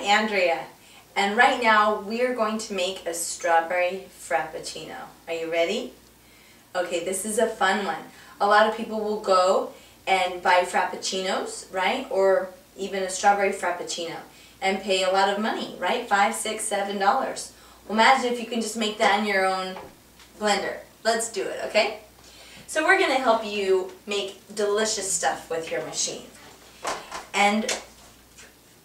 Andrea, and right now we are going to make a strawberry Frappuccino. Are you ready? Okay, this is a fun one. A lot of people will go and buy Frappuccinos, right? Or even a strawberry Frappuccino and pay a lot of money, right? $5, $6, $7. Well, imagine if you can just make that in your own blender. Let's do it, okay? So we're going to help you make delicious stuff with your machine. And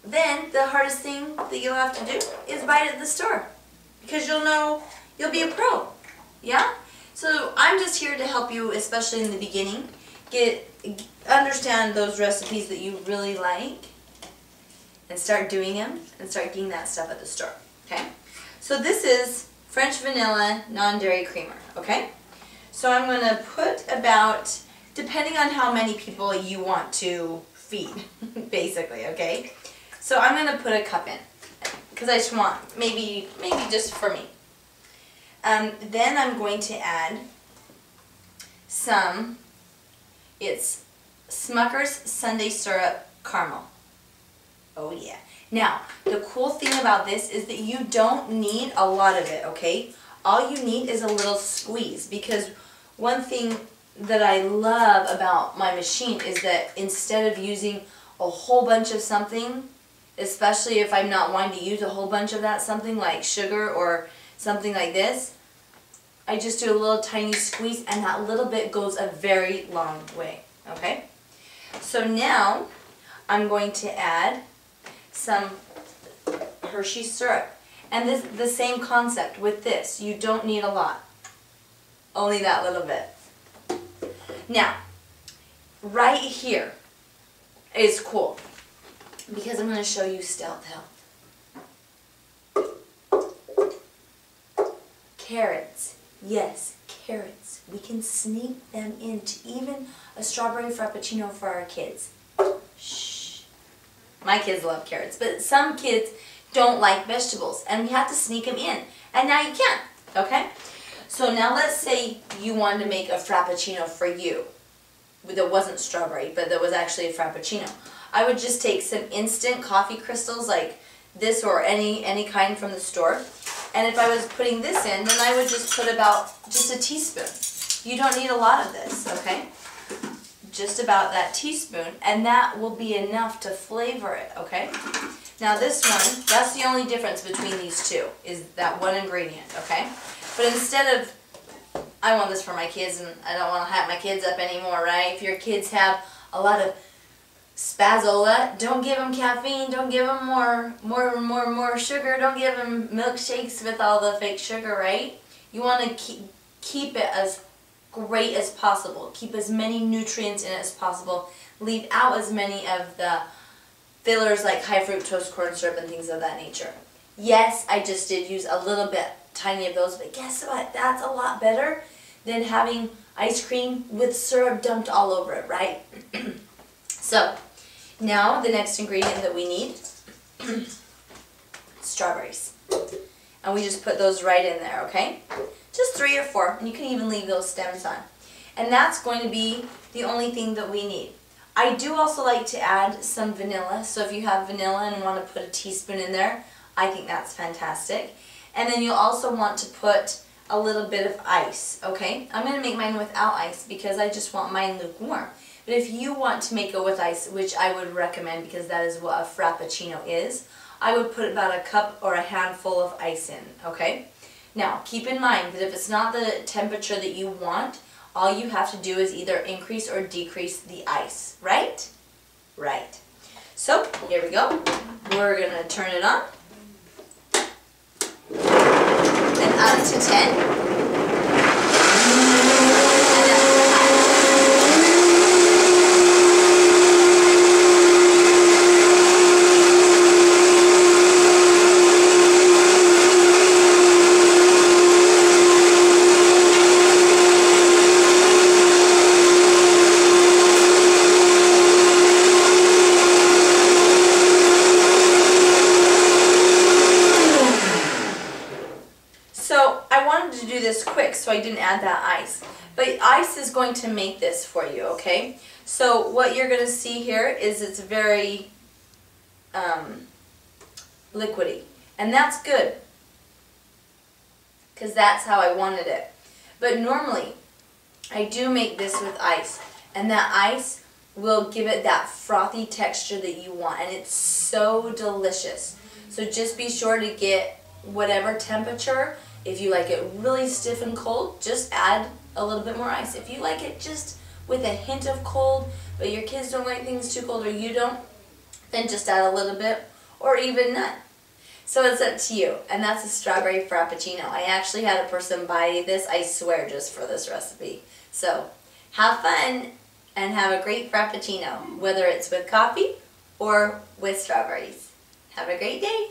then the hardest thing that you'll have to do is buy it at the store, because you'll be a pro. Yeah? So I'm just here to help you, especially in the beginning, understand those recipes that you really like and start doing them and start getting that stuff at the store. Okay? So this is French vanilla non-dairy creamer. Okay? So I'm going to put about, depending on how many people you want to feed, basically, okay? So I'm going to put a cup in, because I just want, maybe just for me. Then I'm going to add some, it's Smucker's Sundae Syrup Caramel. Oh yeah. Now, the cool thing about this is that you don't need a lot of it, okay? All you need is a little squeeze, because one thing that I love about my machine is that instead of using a whole bunch of something, especially if I'm not wanting to use a whole bunch of that something like sugar or something like this, I just do a little tiny squeeze, and that little bit goes a very long way, okay? So now I'm going to add some Hershey syrup. And this the same concept with this. You don't need a lot. Only that little bit. Now, right here is cool, because I'm going to show you stealth health. Carrots. Yes, carrots. We can sneak them into even a strawberry Frappuccino for our kids. Shh. My kids love carrots, but some kids don't like vegetables, and we have to sneak them in. And now you can, okay? So now let's say you wanted to make a Frappuccino for you that wasn't strawberry, but that was actually a Frappuccino. I would just take some instant coffee crystals like this, or any kind from the store. And if I was putting this in, then I would just put about just a teaspoon. You don't need a lot of this, okay? Just about that teaspoon, and that will be enough to flavor it, okay? Now this one, that's the only difference between these two, is that one ingredient, okay? But instead of, I want this for my kids and I don't want to hype my kids up anymore, right? If your kids have a lot of spazzola, don't give them caffeine, don't give them more sugar, don't give them milkshakes with all the fake sugar, right? You want to keep it as great as possible. Keep as many nutrients in it as possible. Leave out as many of the fillers like high fructose corn syrup and things of that nature. Yes, I just did use a little bit, tiny of those, but guess what? That's a lot better than having ice cream with syrup dumped all over it, right? So, now the next ingredient that we need, strawberries. And we just put those right in there, okay? Just 3 or 4, and you can even leave those stems on. And that's going to be the only thing that we need. I do also like to add some vanilla, so if you have vanilla and want to put a teaspoon in there, I think that's fantastic. And then you'll also want to put a little bit of ice, okay? I'm going to make mine without ice because I just want mine lukewarm. But if you want to make it with ice, which I would recommend because that is what a Frappuccino is, I would put about a cup or a handful of ice in, okay? Now, keep in mind that if it's not the temperature that you want, all you have to do is either increase or decrease the ice, right? Right. So, here we go. We're going to turn it on. And up to 10. To do this quick, so I didn't add that ice. But ice is going to make this for you, okay? So what you're going to see here is it's very liquidy. And that's good, because that's how I wanted it. But normally, I do make this with ice, and that ice will give it that frothy texture that you want, and it's so delicious. So just be sure to get whatever temperature. If you like it really stiff and cold, just add a little bit more ice. If you like it just with a hint of cold, but your kids don't like things too cold or you don't, then just add a little bit, or even none. So it's up to you, and that's a strawberry frappuccino. I actually had a person buy this, I swear, just for this recipe. So have fun and have a great frappuccino, whether it's with coffee or with strawberries. Have a great day.